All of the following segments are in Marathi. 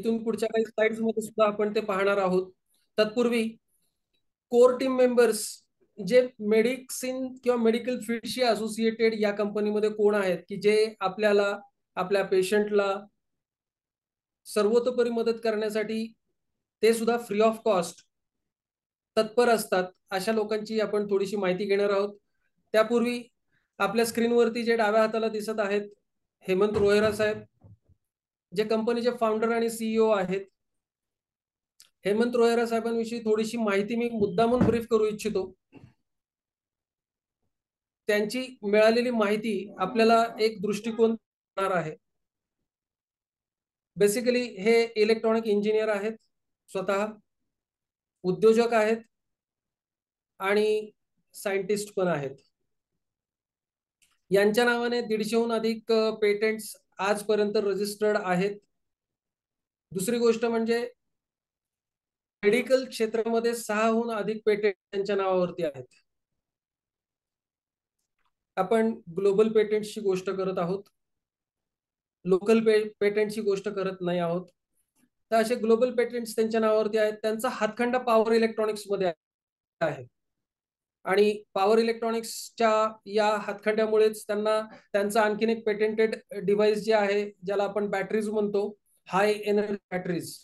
इथून पुढच्या काही स्लाइड्स मध्ये सुद्धा आपण ते पाहणार आहोत. तत्पूर्वी कोर टीम मेंबर्स जे मेडिसिन किंवा मेडिकल फील्डशी असोसिएटेड या कंपनीमध्ये कोण आहेत की जे आपल्याला आपल्या पेशंटला सर्वतोपरी मदत करण्यासाठी ते सुद्धा फ्री ऑफ कॉस्ट तत्पर असतात, अशा लोकांची आपण थोडीशी माहिती घेणार आहोत. त्यापूर्वी आपल्या स्क्रीनवरती जे डाव्या हाताला दिसत आहेत हेमंत रोहेरा साहेब, जे कंपनीचे फाउंडर आणि सीईओ आहेत. हेमंत रोहेरा साहेबांविषयी थोडीशी माहिती मी मुद्दामून ब्रीफ करू इच्छितो. त्यांची मिळालेली माहिती आपल्याला एक दृष्टिकोन देणार आहे. बेसिकली हे इलेक्ट्रॉनिक इंजिनियर आहेत, स्वतः उद्योजक आहेत आणि सायंटिस्ट पण आहेत. यांच्या नावाने 150हून अधिक पेटंट्स आजपर्यंत रजिस्टर्ड आहेत. दुसरी गोष्ट म्हणजे मेडिकल क्षेत्रामध्ये 6हून अधिक पेटंट त्यांच्या नावावरती आहेत. आपण ग्लोबल पेटंट्सची गोष्ट करत आहोत, लोकल पेटंटची गोष्ट करत नाही आहोत. तर असे ग्लोबल पेटंट्स त्यांच्या नावावरती आहेत. त्यांचा हातखंडा पॉवर इलेक्ट्रॉनिक्स मध्ये आहे आणि पॉवर इलेक्ट्रॉनिक्सच्या या हातखंड्यामुळेच त्यांना त्यांचं आणखीन एक पेटेंटेड डिव्हाइस जे आहे ज्याला आपण बॅटरीज म्हणतो, हाय एनर्जी बॅटरीज,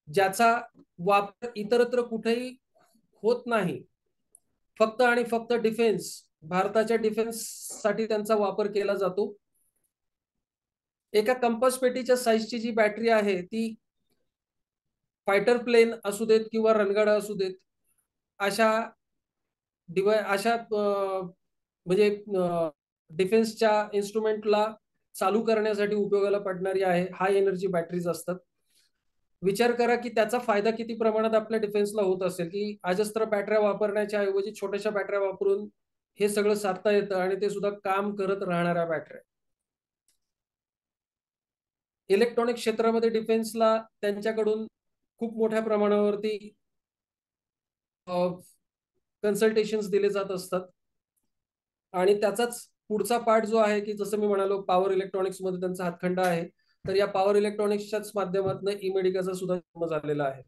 ज्याचा वापर इतरत्र कुठेही होत नाही, फक्त आणि फक्त डिफेन्स, भारताच्या डिफेन्स साठी त्यांचा वापर केला जातो. एका कंपास पेटीच्या साईजची जी बॅटरी आहे ती फायटर प्लेन असू देत किंवा रणगाडा असू देत, अशा म्हणजे डिफेन्सच्या इन्स्ट्रुमेंटला चालू करण्यासाठी उपयोगाला पडणारी आहे हाय एनर्जी बॅटरीज असतात. विचार करा की त्याचा फायदा किती प्रमाणात आपल्या डिफेन्सला होत असेल की अजस्त्र बॅटऱ्या वापरण्याच्या ऐवजी छोट्याशा बॅटऱ्या वापरून हे सगळं साधता येतं आणि ते सुद्धा काम करत राहणाऱ्या बॅटऱ्या. इलेक्ट्रॉनिक क्षेत्रामध्ये डिफेन्सला त्यांच्याकडून खूप मोठ्या प्रमाणावरती कन्सल्टेशन्स दिले जात असतात आणि त्याचाच पुढचा पार्ट जो आहे की जसं मी म्हणालो पॉवर इलेक्ट्रॉनिक्स मध्ये त्यांचा हातखंडा आहे, तर या पॉवर इलेक्ट्रॉनिक्सच्याच माध्यमातून ई मेडिकाचा सुद्धा जन्म झालेला आहे.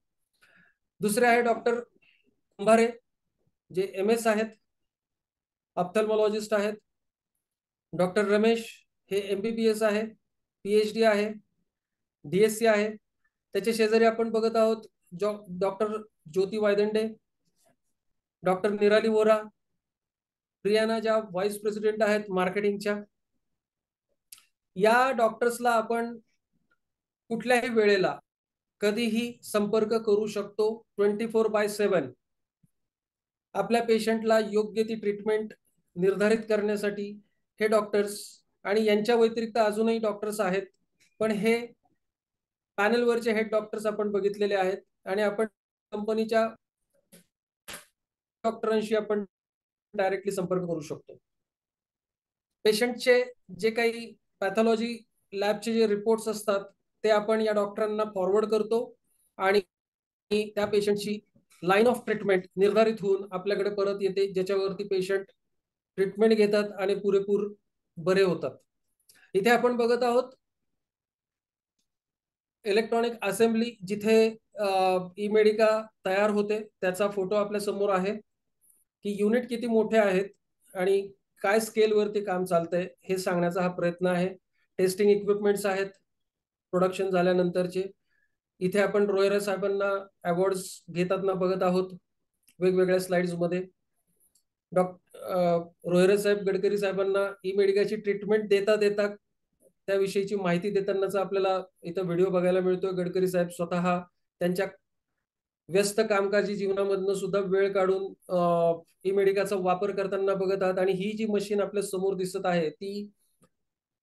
दुसरे आहे डॉक्टर कुंभारे, जे MS आहेत, ऑप्थल्मॉलॉजिस्ट आहेत. डॉक्टर रमेश हे MBBS आहे, PhD आहे, DSC आहे. त्याच्या शेजारी आपण बघत आहोत डॉक्टर ज्योती वायदंडे, डॉक्टर निराली वोरा, प्रियाना, ज्या व्हाईस प्रेसिडेंट आहेत मार्केटिंगच्या. या डॉक्टर्सला आपण कुठल्याही वेळेला कधीही संपर्क करू शकतो 24/7. आपल्या पेशंटला योग्य ती ट्रीटमेंट निर्धारित करण्यासाठी हे डॉक्टर्स, आणि यांच्या व्यतिरिक्त अजूनही डॉक्टर्स आहेत, पण हे पॅनलवरचे हेड डॉक्टर्स आपण बघितलेले आहेत आणि आपण कंपनीच्या डॉक्टरांशी आपण डायरेक्टली संपर्क करू शकतो. पेशंटचे जे काही पॅथॉलॉजी लॅबचे जे रिपोर्ट्स असतात ते आपण या डॉक्टरांना फॉरवर्ड करतो आणि त्या पेशंटची लाईन ऑफ ट्रीटमेंट निर्धारित होऊन आपल्याकडे परत येते, ज्याच्यावरती पेशंट ट्रीटमेंट घेतात आणि पुरेपूर बरे होतात. इथे आपण बघत आहोत इलेक्ट्रॉनिक असेंब्ली, जिथे ई मेडिका तयार होते, त्याचा फोटो आपल्या समोर आहे की युनिट किती मोठे आहेत आणि काय स्केलवरती काम चालतंय हे सांगण्याचा हा प्रयत्न आहे. टेस्टिंग इक्विपमेंट्स आहेत प्रोडक्शन झाल्यानंतरचे. इथे आपण रोहेरा साहेबांना अवॉर्ड्स घेताना बघत आहोत वेगवेगळ्या स्लाइड्स मध्ये. रोहेरा साहेब गडकरी साहेबांना ई मेडिकाची ट्रीटमेंट देता देता त्याविषयीची माहिती देतानाचा आपल्याला इथं व्हिडिओ बघायला मिळतोय. गडकरी साहेब स्वतः त्यांच्या व्यस्त कामकाजी जीवनामधनं सुद्धा वेळ काढून ई मेडिकाचा वापर करताना बघत आहात. आणि ही जी मशीन आपल्या समोर दिसत आहे ती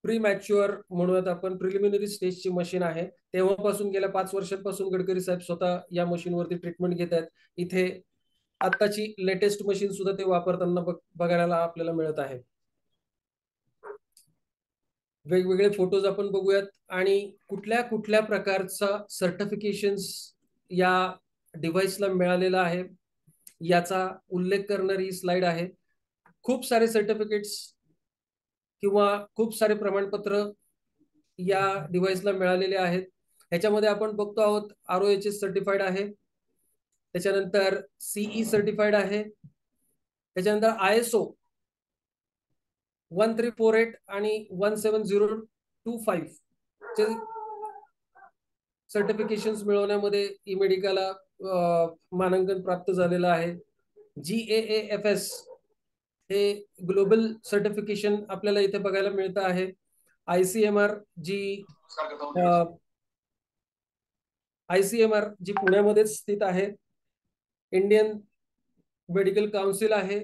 प्री मॅच्युअर म्हणूयात आपण, प्रिलिमिनरी स्टेजची मशीन आहे. तेव्हापासून गेल्या 5 वर्षांपासून गडकरी साहेब स्वतः या मशीनवरती ट्रीटमेंट घेत आहेत. इथे आत्ताची लेटेस्ट मशीन सुद्धा ते वापरताना बघायला आपल्याला मिळत आहे. वेगवेगळे फोटोज आपण बघूयात आणि कुठल्या कुठल्या प्रकारचा सर्टिफिकेशन्स या डिव्हाइसला मिळालेला आहे याचा उल्लेख करणारी स्लाइड आहे. खूप सारे सर्टिफिकेट्स किंवा खूप सारे प्रमाणपत्र या डिव्हाइसला मिळालेले आहेत. ह्याच्यामध्ये आपण बघतो आहोत ROHS सर्टिफाईड आहे, त्याच्यानंतर CE सर्टिफाईड आहे, त्याच्यानंतर ISO 1348 आणि 17025 चे सर्टिफिकेशन्स मिळवण्यामध्ये ई मेडिकाला मानांकन प्राप्त झालेलं आहे. GAAFS हे ग्लोबल सर्टिफिकेशन आपल्याला इथे बघायला मिळतं आहे. ICMR जी पुण्यामध्ये स्थित आहे, इंडियन मेडिकल काउन्सिल आहे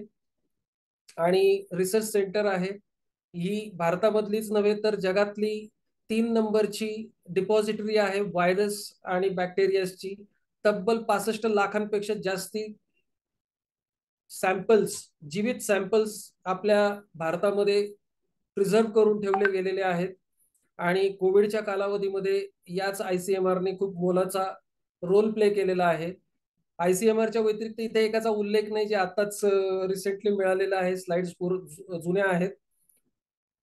आणि रिसर्च सेंटर आहे. ही भारतामधलीच नव्हे तर जगातली 3 नंबरची डिपॉझिटरी आहे व्हायरस आणि बॅक्टेरियाची. तब्बल 65 लाखांपेक्षा जास्ती सॅम्पल्स, जीवित सॅम्पल्स आपल्या भारतामध्ये प्रिझर्व करून ठेवले गेलेले आहेत. आणि कोविडच्या कालावधीमध्ये याच ICMRने खूप मोलाचा रोल प्ले केलेला आहे. ICMRच्या व्यतिरिक्त इथे एकाचा उल्लेख नाही जे आताच रिसेंटली मिळालेला आहे, स्लाइड्स जुन्या आहेत,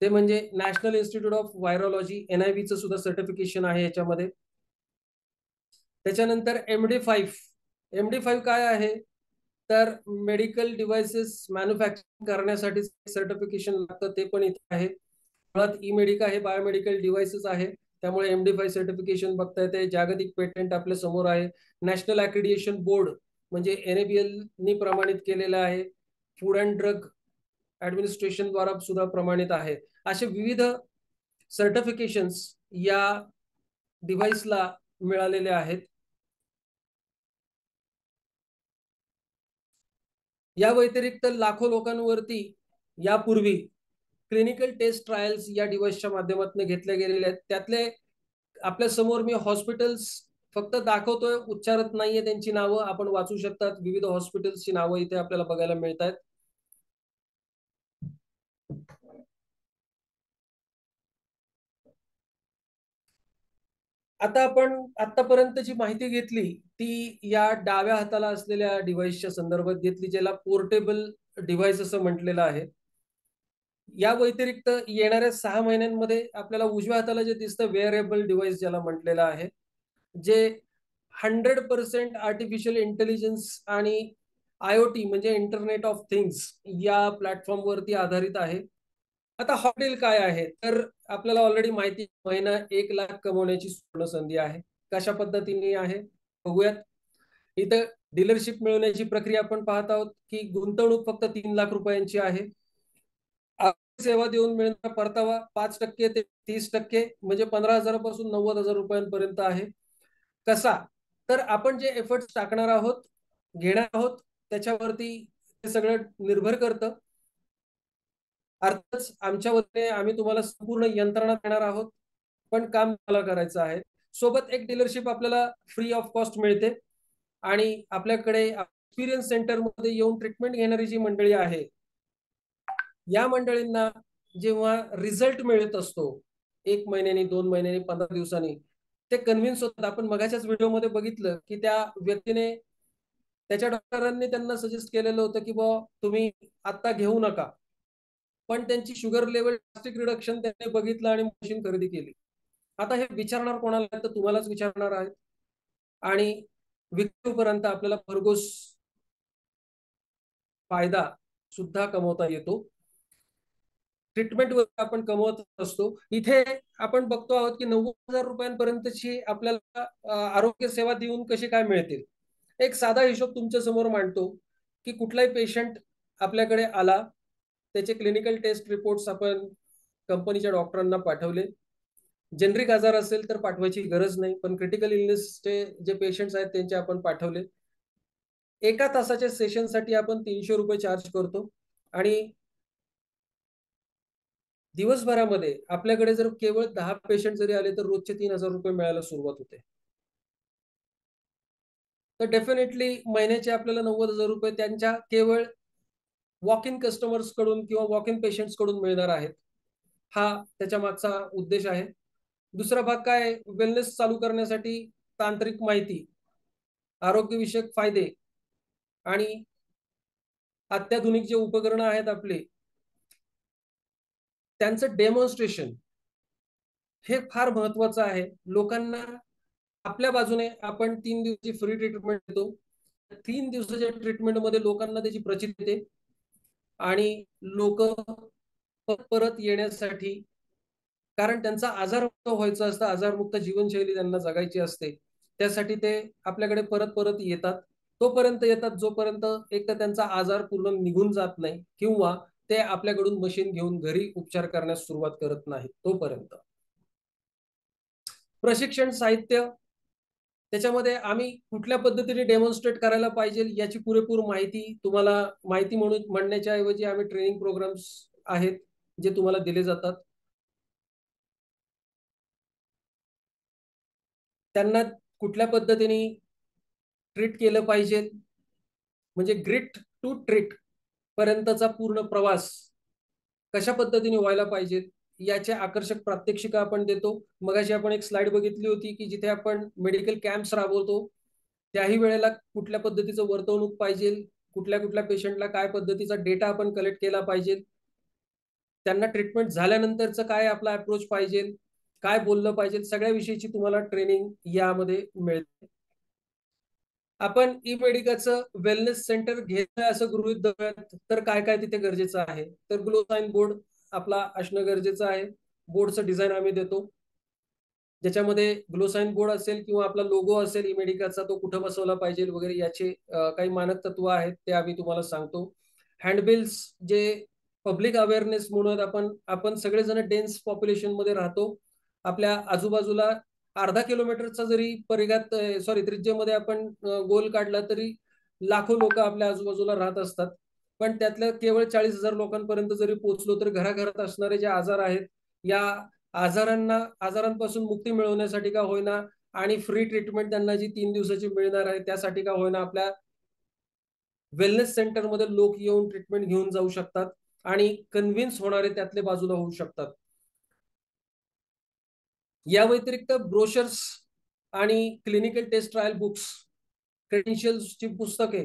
ते म्हणजे national institute of virology NIV चं सुद्धा सर्टिफिकेशन आहे याच्यामध्ये. त्याच्यानंतर MD5 काय आहे तर मेडिकल डिव्हाइसेस मॅन्युफॅक्चरिंग करण्यासाठी सर्टिफिकेशन लागतं, ते पण इथे आहे. मुळात ई मेडिका हे बायोमेडिकल डिव्हाइसेस आहे, त्यामुळे MD5 सर्टिफिकेशन बघता येते. जागतिक पेटंट आपल्या समोर आहे. नॅशनल ॲक्रिडिएशन बोर्ड म्हणजे NABL नी प्रमाणित केलेलं आहे. फूड अँड ड्रग ऍडमिनिस्ट्रेशन द्वारा सुद्धा प्रमाणित आहे. असे विविध सर्टिफिकेशन्स या डिव्हाइसला मिळालेले आहेत. या व्यतिरिक्त लाखो लोकांवरती यापूर्वी क्लिनिकल टेस्ट ट्रायल्स या डिव्हाइसच्या माध्यमातून घेतल्या गेलेल्या आहेत. त्यातले आपल्या समोर मी हॉस्पिटल्स फक्त दाखवतोय, उच्चारत नाहीये त्यांची नावं, आपण वाचू शकतात. विविध हॉस्पिटल्सची नावं इथे आपल्याला बघायला मिळत आहेत. आता आपण आतापर्यंत जी माहिती घेतली ती या डाव्या हाताला असलेल्या डिव्हाइसच्या संदर्भात घेतली, ज्याला पोर्टेबल डिव्हाइस असं म्हटलेलं आहे. या व्यतिरिक्त येणाऱ्या 6 महिन्यांमध्ये आपल्याला उजव्या हाताला जे दिसतं वेअरेबल डिव्हाइस ज्याला म्हटलेलं आहे, जे 100% आर्टिफिशियल इंटेलिजन्स आणि IoT म्हणजे इंटरनेट ऑफ थिंग्स या प्लॅटफॉर्मवरती आधारित आहे. आता हॉटेल काय आहे तर आपल्याला ऑलरेडी माहिती, महिना 1 लाख कमवण्याची सुवर्ण संधी आहे. कशा पद्धतीने आहे बघूयात. इथं डीलरशिप मिळवण्याची प्रक्रिया आपण पाहत आहोत की गुंतवणूक फक्त 3 लाख रुपयांची आहे. सेवा देऊन मिळणारा परतावा 5% ते 30% म्हणजे 15,000 पासून 90,000 रुपयांपर्यंत आहे. कसा तर आपण जे एफर्ट्स टाकणार आहोत, घेणार आहोत, त्याच्यावरती हे सगळं निर्भर करतं. अर्थातच आमच्या वतीने आम्ही तुम्हाला संपूर्ण यंत्रणा देणार आहोत, पण काम मला करायचं आहे. सोबत एक डीलरशिप आपल्याला फ्री ऑफ कॉस्ट मिळते आणि आपल्याकडे एक्सपिरियन्स सेंटरमध्ये येऊन ट्रीटमेंट घेणारी जी मंडळी आहे, या मंडळींना जेव्हा रिझल्ट मिळत असतो 1 महिन्यानी, 2 महिन्यानी, 15 दिवसांनी, ते कन्व्हिन्स होतात. आपण मगाच्याच व्हिडिओमध्ये बघितलं की त्या व्यक्तीने, त्याच्या डॉक्टरांनी त्यांना सजेस्ट केलेलं होतं की बुवा तुम्ही आता घेऊ नका, पण त्यांची शुगर लेवल ड्रास्टिक रिडक्शन त्यांनी बघितलं आणि मशीन खरेदी केली. आता हे विचारणार कोणाला तर तुम्हालाच विचारणार आहेत. आणि विक्रीपर्यंत आपल्याला भरघोस फायदा सुद्धा कमवता येतो. ट्रीटमेंटवर आपण कमवत असतो. इथे आपण बघतो आहोत की 90,000 रुपयांपर्यंतची आपल्याला आरोग्य सेवा देऊन कशी काय मिळतील. एक साधा हिशोब तुमच्या समोर मांडतो की कुठलाही पेशंट आपल्याकडे आला, त्याचे क्लिनिकल टेस्ट रिपोर्ट्स आपण कंपनीच्या डॉक्टरांना पाठवले. जेनरिक आजार असेल तर पाठवायची गरज नाही, पण क्रिटिकल इलनेसचे जे पेशंट्स आहेत त्यांचे आपण पाठवले. 1 तासाच्या सेशनसाठी आपण 300 रुपये चार्ज करतो आणि दिवसभरामध्ये आपल्याकडे जर केवळ 10 पेशंट जरी आले तर रोजचे 3,000 रुपये मिळायला सुरुवात होते. तर डेफिनेटली महिन्याचे आपल्याला 90,000 रुपये त्यांच्या केवळ वॉक इन कस्टमर्स कडून किंवा वॉक इन पेशंट्स कडून मिळणार आहेत. हा त्याच्या मागचा उद्देश आहे. दुसरा भाग काय, वेलनेस चालू करण्यासाठी तांत्रिक माहिती, आरोग्यविषयक फायदे आणि अत्याधुनिक जे उपकरणं आहेत आपले, त्यांचं डेमॉन्स्ट्रेशन हे फार महत्वाचं आहे. लोकांना आपल्या बाजूने आपण 3 दिवसाची फ्री ट्रीटमेंट देतो. 3 दिवसाच्या ट्रीटमेंटमध्ये लोकांना त्याची प्रचिती येते आणि लोक परत येण्यासाठी, कारण त्यांचा आजारमुक्त व्हायचा असतं, आजारमुक्त जीवनशैली त्यांना जगायची असते, त्यासाठी ते आपल्याकडे परत परत येतात. तोपर्यंत येतात जोपर्यंत एक तर त्यांचा आजार पूर्ण निघून जात नाही किंवा ते आपल्याकडून मशीन घेऊन घरी उपचार करण्यास सुरुवात करत नाही तोपर्यंत. प्रशिक्षण साहित्य, त्याच्यामध्ये आम्ही कुठल्या पद्धतीने डेमॉन्स्ट्रेट करायला पाहिजे याची पुरेपूर माहिती तुम्हाला, माहिती म्हणून म्हणण्याच्या ऐवजी आम्ही ट्रेनिंग प्रोग्राम्स आहेत जे तुम्हाला दिले जातात. त्यांना कुठल्या पद्धतीने ट्रीट केलं पाहिजे, म्हणजे ग्रिट टू ट्रीट पर्यंतचा पूर्ण प्रवास कशा पद्धतीने व्हायला पाहिजे याचे आकर्षक प्रात्यक्षिक आपण देतो. मगाशी आपण एक स्लाइड बघितली होती की जिथे आपण मेडिकल कॅम्प्स राबवतो, त्याही वेळेला कुठल्या पद्धतीचं वर्तवणूक पाहिजे, कुठल्या कुठल्या पेशंटला काय पद्धतीचा डेटा आपण कलेक्ट केला पाहिजे, त्यांना ट्रीटमेंट झाल्यानंतरचं काय आपला अप्रोच पाहिजे, काय बोललं पाहिजे, सगळ्या विषयीची तुम्हाला ट्रेनिंग यामध्ये मिळते. आपण ई मेडिकाचं वेलनेस सेंटर घेतलं असं गृहीत धरूयात, तर काय काय तिथे गरजेचं आहे, तर ग्लो साइन बोर्ड आपला असणं गरजेचं आहे. बोर्डचं डिझाईन आम्ही देतो, ज्याच्यामध्ये ग्लोसाइन बोर्ड असेल किंवा आपला लोगो असेल ई मेडिकाचा, तो कुठं बसवला पाहिजे वगैरे याचे काही मानक तत्व आहेत ते आम्ही तुम्हाला सांगतो. हँडबिल्स, जे पब्लिक अवेअरनेस म्हणून आपण सगळेजण डेन्स पॉप्युलेशन मध्ये राहतो. आपल्या आजूबाजूला अर्धा किलोमीटरचा जरी परिघात, सॉरी त्रिज्येमध्ये आपण गोल काढला तरी लाखो लोक आपल्या आजूबाजूला राहत असतात. पण त्यातल्या केवळ 40,000 लोकांपर्यंत जरी पोहोचलो तर घराघरात असणारे जे आजार आहेत, या आजारांपासून मुक्ती मिळवण्यासाठी का होईना आणि फ्री ट्रीटमेंट त्यांना जी 3 दिवसाची मिळणार आहे त्यासाठी का होईना, आपल्या वेलनेस सेंटरमध्ये लोक येऊन ट्रीटमेंट घेऊन जाऊ शकतात आणि कन्व्हिन्स होणारे त्यातले बाजूला होऊ शकतात. या व्यतिरिक्त ब्रोशर्स आणि क्लिनिकल टेस्ट ट्रायल बुक्स, क्रेडेन्शियल्सची पुस्तके,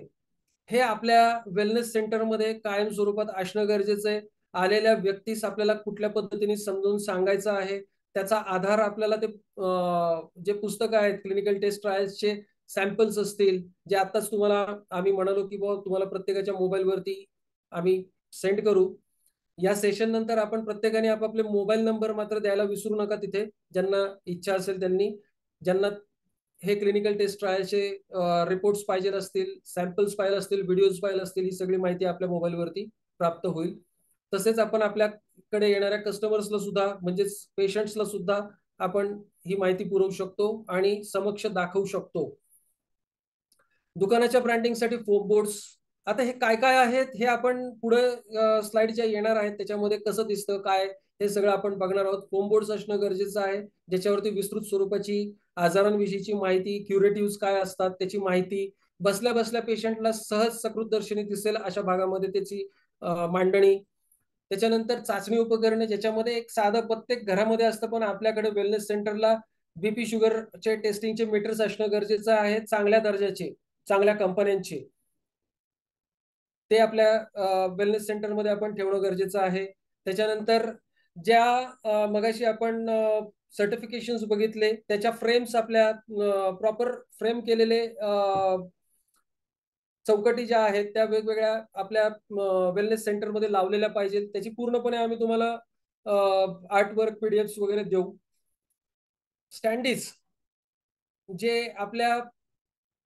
हे आपल्या वेलनेस सेंटरमध्ये कायम स्वरूपात असणं गरजेचं आहे. आलेल्या व्यक्तीस आपल्याला कुठल्या पद्धतीने समजून सांगायचं आहे, त्याचा आधार आपल्याला ते जे पुस्तकं आहेत क्लिनिकल टेस्ट ट्रायल्सचे सॅम्पल्स असतील, जे आताच तुम्हाला आम्ही म्हणालो की बाबा तुम्हाला प्रत्येकाच्या मोबाईलवरती आम्ही सेंड करू. या सेशन नंतर आपण प्रत्येकाने आपापले मोबाईल नंबर मात्र द्यायला विसरू नका तिथे, ज्यांना इच्छा असेल त्यांनी, ज्यांना हे क्लिनिकल टेस्ट ट्रायलचे रिपोर्ट्स पाहिजे असतील, सॅम्पल्स पाहिजे असतील, व्हिडिओज पाहिजे असतील, ही सगळी माहिती आपल्या मोबाईलवरती प्राप्त होईल. तसेच आपण आपल्याकडे येणाऱ्या कस्टमर्सला सुद्धा, म्हणजेच पेशंट्सला सुद्धा आपण ही माहिती पुरवू शकतो आणि समक्ष दाखवू शकतो. दुकानाच्या ब्रँडिंगसाठी फोम बोर्ड्स, आता हे काय काय आहेत हे आपण पुढे स्लाइड ज्या येणार आहेत त्याच्यामध्ये कसं दिसतं काय, हे सगळं आपण बघणार आहोत. फोम बोर्ड्स असणं गरजेचं आहे, ज्याच्यावरती विस्तृत स्वरूपाची आजारांविषयीची माहिती, क्युरेटिव्ह काय असतात त्याची माहिती, बसल्या बसल्या पेशंटला सहज सकृत दर्शनी दिसेल अशा भागामध्ये त्याची मांडणी. त्याच्यानंतर चाचणी उपकरणे, ज्याच्यामध्ये एक साधं प्रत्येक घरामध्ये असतं पण आपल्याकडे वेलनेस सेंटरला बीपी शुगरचे टेस्टिंगचे मीटर्स असणं गरजेचं आहे, चांगल्या दर्जाचे, चांगल्या कंपन्यांचे, ते आपल्या वेलनेस सेंटरमध्ये आपण ठेवणं गरजेचं आहे. त्याच्यानंतर ज्या मगाशी आपण सर्टिफिकेशन्स बघितले, त्याच्या फ्रेम्स आपल्या प्रॉपर फ्रेम केलेले चौकटी ज्या आहेत त्या वेगवेगळ्या आपल्या वेलनेस सेंटरमध्ये लावलेल्या पाहिजेत. त्याची पूर्णपणे आम्ही तुम्हाला आर्टवर्क पीडीएफ वगैरे देऊ. स्टँडीज, जे आपल्या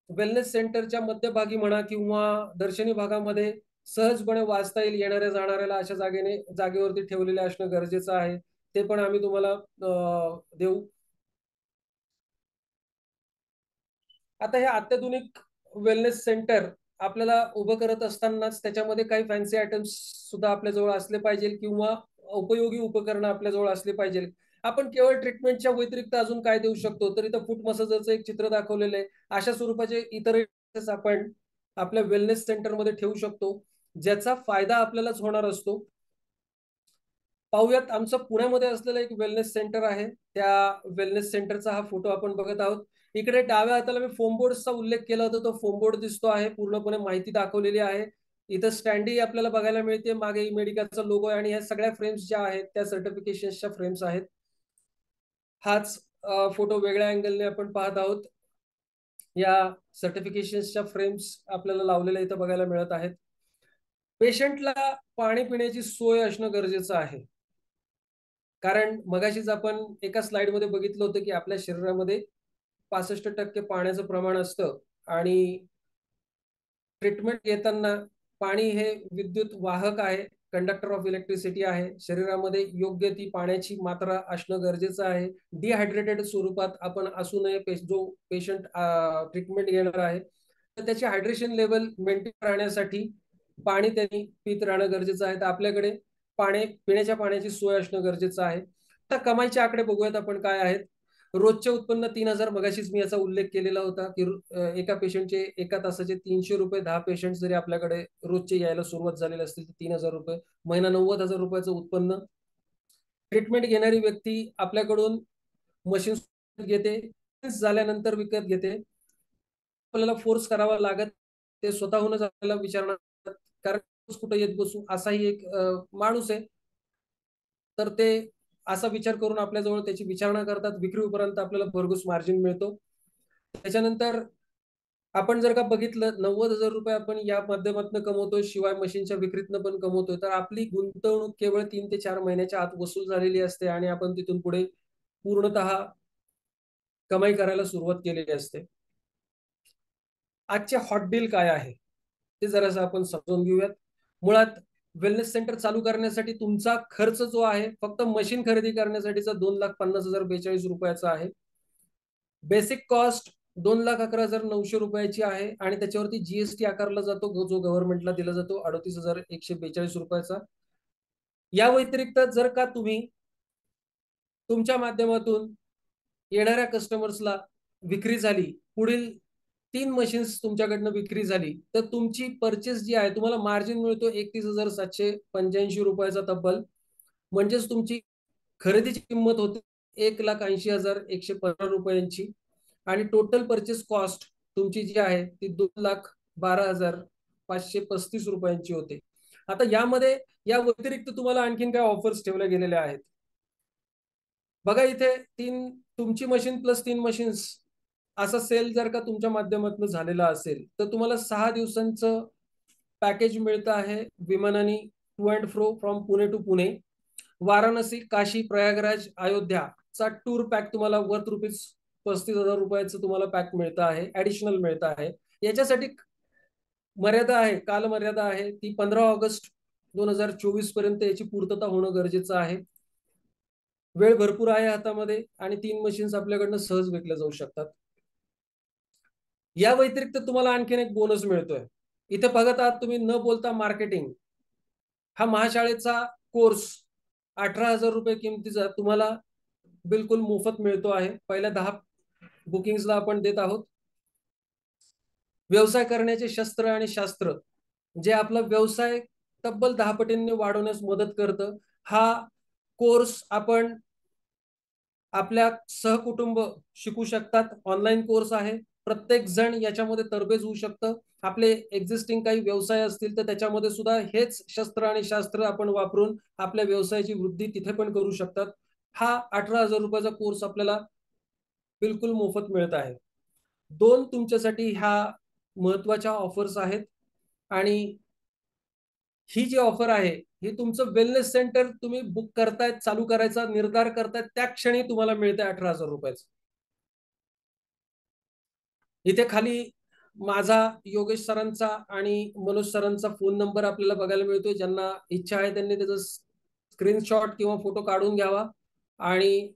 वेलनेस सेंटरच्या मध्यभागी म्हणा किंवा दर्शनी भागामध्ये सहजपणे वाचता येईल येणाऱ्या जाणाऱ्याला, अशा जागेवरती ठेवलेले असणं गरजेचं आहे, ते पण आम्ही तुम्हाला देऊ. आता हे अत्याधुनिक वेलनेस सेंटर आपल्याला उभं करत असतानाच त्याच्यामध्ये काही फॅन्सी आयटम्स सुद्धा आपल्याजवळ असले पाहिजे किंवा उपयोगी उपकरणं आपल्याजवळ असले पाहिजे. आपण केवळ ट्रीटमेंटच्या व्यतिरिक्त अजून काय देऊ शकतो, तर इथं फूट मसाजरचं एक चित्र दाखवलेलं आहे. अशा स्वरूपाचे इतर आपण आपल्या वेलनेस सेंटरमध्ये ठेवू शकतो, ज्याचा फायदा आपल्यालाच होणार असतो. पाहूयात, आमचं पुण्यामध्ये असलेलं एक वेलनेस सेंटर आहे, त्या वेलनेस सेंटरचा हा फोटो आपण बघत आहोत. इकडे डाव्या हाताला मी फोम बोर्डचा उल्लेख केला होता, तो फोम बोर्ड दिसतो आहे, पूर्णपणे माहिती दाखवलेली आहे. इथं स्टँडी आपल्याला बघायला मिळते, मागे मेडिकलचा लोगो आहे आणि ह्या सगळ्या फ्रेम्स ज्या आहेत त्या सर्टिफिकेशनच्या फ्रेम्स आहेत. हाच फोटो वेगळ्या अँगलने आपण पाहत आहोत. या सर्टिफिकेशनच्या फ्रेम्स आपल्याला लावलेल्या इथं बघायला मिळत आहेत. पेशंटला पाणी पिण्याची सोय असणं गरजेचं आहे. कारण मगाशीच आपण एका स्लाइडमध्ये बघितलं होतं की आपल्या शरीरामध्ये 65% पाण्याचं प्रमाण असतं आणि ट्रीटमेंट घेताना पाणी हे विद्युत वाहक आहे, कंडक्टर ऑफ इलेक्ट्रिसिटी आहे. शरीरामध्ये योग्य ती पाण्याची मात्रा असणं गरजेचं आहे. डिहायड्रेटेड स्वरूपात आपण असू नये. जो पेशंट ट्रीटमेंट घेणार आहे तर त्याची हायड्रेशन लेवल मेंटेन राहण्यासाठी पाणी त्यांनी पित राहणं गरजेचं आहे. तर आपल्याकडे पिण्याच्या पाण्याची सोय असणं गरजेचं आहे. आता कमाईचे आकडे बघूयात आपण काय आहेत. रोजचे उत्पन्न 3,000, मगाशीच मी याचा उल्लेख केलेला होता की एका पेशंटचे एका तासाचे 300 रुपये, 10 पेशंट जरी आपल्याकडे रोजचे यायला सुरुवात झालेली असतील तर 3,000 रुपये, महिना 90,000 रुपयाचं उत्पन्न. ट्रीटमेंट घेणारी व्यक्ती आपल्याकडून मशीन घेते, झाल्यानंतर विकत घेते. आपल्याला फोर्स करावा लागत, ते स्वतःहूनच आपल्याला विचारणार, कारण कुठे येत बसू असाही एक माणूस आहे. तर ते असा विचार करून आपल्याजवळ त्याची विचारणा करतात. विक्री उपरांत आपल्याला भरघोस मार्जिन मिळतो. त्याच्यानंतर आपण जर का बघितलं 90,000 रुपये आपण या माध्यमातून कमवतोय, शिवाय मशीनच्या विक्रीतनं पण कमवतोय, तर आपली गुंतवणूक केवळ 3 ते 4 महिन्याच्या आत वसूल झालेली असते आणि आपण तिथून पुढे पूर्णतः कमाई करायला सुरुवात केलेली असते. आजचे हॉट डील काय आहे ते जरासं आपण समजून घेऊयात. मुळात वेलनेस सेंटर चालू करण्यासाठी तुमचा खर्च जो आहे फक्त मशीन खरेदी करण्यासाठीचा 2,50,042 रुपयाचा आहे. बेसिक कॉस्ट 2,11,900 रुपयाची आहे आणि त्याच्यावरती जीएसटी आकारला जातो, जो गव्हर्नमेंटला दिला जातो 38,142 रुपयाचा. या व्यतिरिक्त जर का तुम्ही तुमच्या माध्यमातून येणाऱ्या कस्टमर्सला विक्री झाली, पुढील 3 मशीन्स तुमच्याकडनं विक्री झाली, तर तुमची परचेस जी आहे तुम्हाला मार्जिन मिळतो 31,785 रुपयाचा तब्बल. म्हणजेच तुमची खरेदीची किंमत होते 1,80,115 रुपयांची आणि टोटल परचेस कॉस्ट तुमची जी आहे ती 2,12,535 रुपयांची होते. आता यामध्ये या व्यतिरिक्त तुम्हाला आणखीन काय ऑफर्स ठेवल्या गेलेल्या आहेत. बघा इथे तुमची मशीन प्लस 3 मशीन्स असा सेल जर का तुमच्या माध्यमातून झालेला असेल तर तुम्हाला 6 दिवसांचं पॅकेज मिळतं आहे विमानाने to and fro from Pune to Pune. Varanasi, Kashi, Prayagraj, Ayodhya चा टूर पॅक तुम्हाला वर्थ ₹35,000 रुपयाचं तुम्हाला पॅक मिळतं आहे, ऍडिशनल मिळतं आहे. याच्यासाठी मर्यादा आहे, कालमर्यादा आहे, ती 15 ऑगस्ट 2024 पर्यंत याची पूर्तता होणं गरजेचं आहे. वेळ भरपूर आहे हातामध्ये आणि 3 मशीन्स आपल्याकडनं सहज विकल्या जाऊ शकतात. या व्यतिरिक्त तुम्हाला आणखीन एक बोनस मिळतोय. इथे बघत आहात तुम्ही न बोलता मार्केटिंग हा महाशाळेचा कोर्स 18,000 रुपये किमतीचा तुम्हाला बिलकुल मोफत मिळतो आहे. पहिल्या 10 बुकिंग्सला आपण देत आहोत. व्यवसाय करण्याचे शस्त्र आणि शास्त्र, जे आपला व्यवसाय तब्बल 10 पटींनी वाढवण्यास मदत करतं. हा कोर्स आपण आपल्या सहकुटुंब शिकू शकतात. ऑनलाईन कोर्स आहे. प्रत्येक जण याच्यामध्ये तरबेज होऊ शकतं. आपले एक्झिस्टिंग काही व्यवसाय असतील तर त्याच्यामध्ये सुद्धा हेच शस्त्र आणि शास्त्र आपण वापरून आपल्या व्यवसायाची वृद्धी तिथे पण करू शकतात. हा 18,000 रुपयाचा कोर्स आपल्याला बिलकुल मोफत मिळत आहे. 2 तुमच्यासाठी ह्या महत्वाच्या ऑफर्स आहेत आणि ही जी ऑफर आहे ही तुमचं वेलनेस सेंटर तुम्ही बुक करतायत, चालू करायचा निर्धार करतायत त्या क्षणी तुम्हाला मिळते 18,000 रुपयाचं. इथे खाली माझा, योगेश सरांचा आणि मनोज सरांचा फोन नंबर आपल्याला बघायला मिळतोय. ज्यांना इच्छा आहे त्यांनी त्याचा स्क्रीनशॉट किंवा फोटो काढून घ्यावा आणि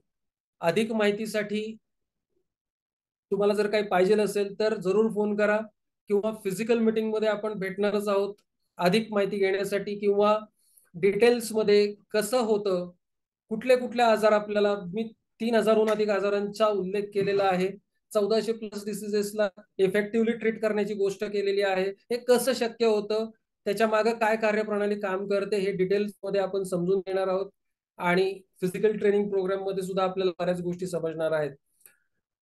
अधिक माहितीसाठी तुम्हाला जर काही पाहिजे असेल तर जरूर फोन करा किंवा फिजिकल मीटिंग मध्ये आपण भेटणारच आहोत अधिक माहिती घेण्यासाठी किंवा डिटेल्स मध्ये कसं होतं, कुठले कुठले आजार आपल्याला, मी 3,000हून अधिक आजारांचा उल्लेख केलेला आहे. 1400 प्लस डिसिजेसला इफेक्टिव्हली ट्रीट करण्याची गोष्ट केलेली आहे. हे कसं शक्य होतं, त्याच्या मागे काय कार्यप्रणाली काम करते हे डिटेल्स मध्ये आपण समजून घेणार आहोत आणि फिजिकल ट्रेनिंग प्रोग्राम मध्ये सुद्धा आपल्याला बऱ्याच गोष्टी समजणार आहेत.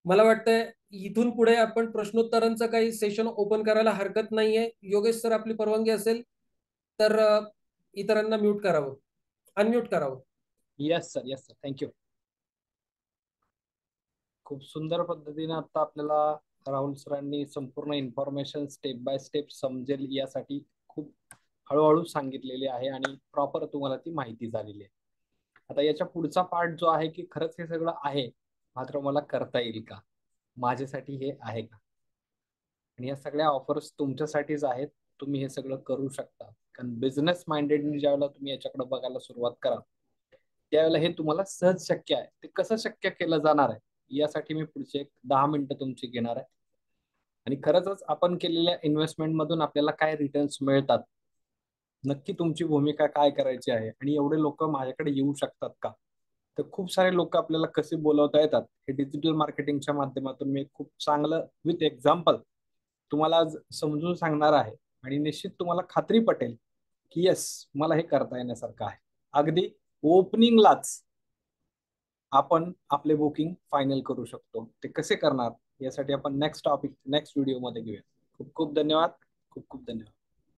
मला वाटतंय इथून पुढे आपण प्रश्नोत्तरांचं काही सेशन ओपन करायला हरकत नाहीये. योगेश सर आपली परवानगी असेल तर इतरांना म्यूट करावं, अनम्यूट करावं. Yes sir, thank you. खूप सुंदर पद्धतीने आता आपल्याला राहुल सरांनी संपूर्ण इन्फॉर्मेशन स्टेप बाय स्टेप समजेल यासाठी खूप हळूहळू सांगितलेली आहे आणि प्रॉपर तुम्हाला ती माहिती झालेली आहे. आता याच्या पुढचा पार्ट जो आहे की खरंच हे सगळं आहे मात्र मला करता येईल का, माझ्यासाठी हे आहे का. आणि या सगळ्या ऑफर्स तुमच्यासाठीच आहेत. तुम्ही हे सगळं करू शकता कारण बिझनेस माइंडेडनी ज्यावेळेला तुम्ही याच्याकडे बघायला सुरुवात करा त्यावेळेला हे तुम्हाला सहज शक्य आहे. ते कसं शक्य केलं जाणार आहे यासाठी मी पुढचे एक 10 मिनिटं तुमची घेणार आहे. आणि खरंच आपण केलेल्या इन्व्हेस्टमेंट मधून आपल्याला काय रिटर्न्स मिळतात, नक्की तुमची भूमिका काय करायची आहे आणि एवढे लोक माझ्याकडे येऊ शकतात का. तर खूप सारे लोक आपल्याला कसे बोलवता येतात हे डिजिटल मार्केटिंगच्या माध्यमातून मी खूप चांगलं विथ एक्झाम्पल तुम्हाला आज समजून सांगणार आहे. आणि निश्चित तुम्हाला खात्री पटेल की येस मला हे करता येण्यासारखं आहे. अगदी ओपनिंगलाच आपण आपले बुकिंग फायनल करू शकतो. ते कसे करणार यासाठी आपण नेक्स्ट टॉपिक नेक्स्ट व्हिडिओ मध्ये घेऊया. खूप खूप धन्यवाद. खूप खूप धन्यवाद.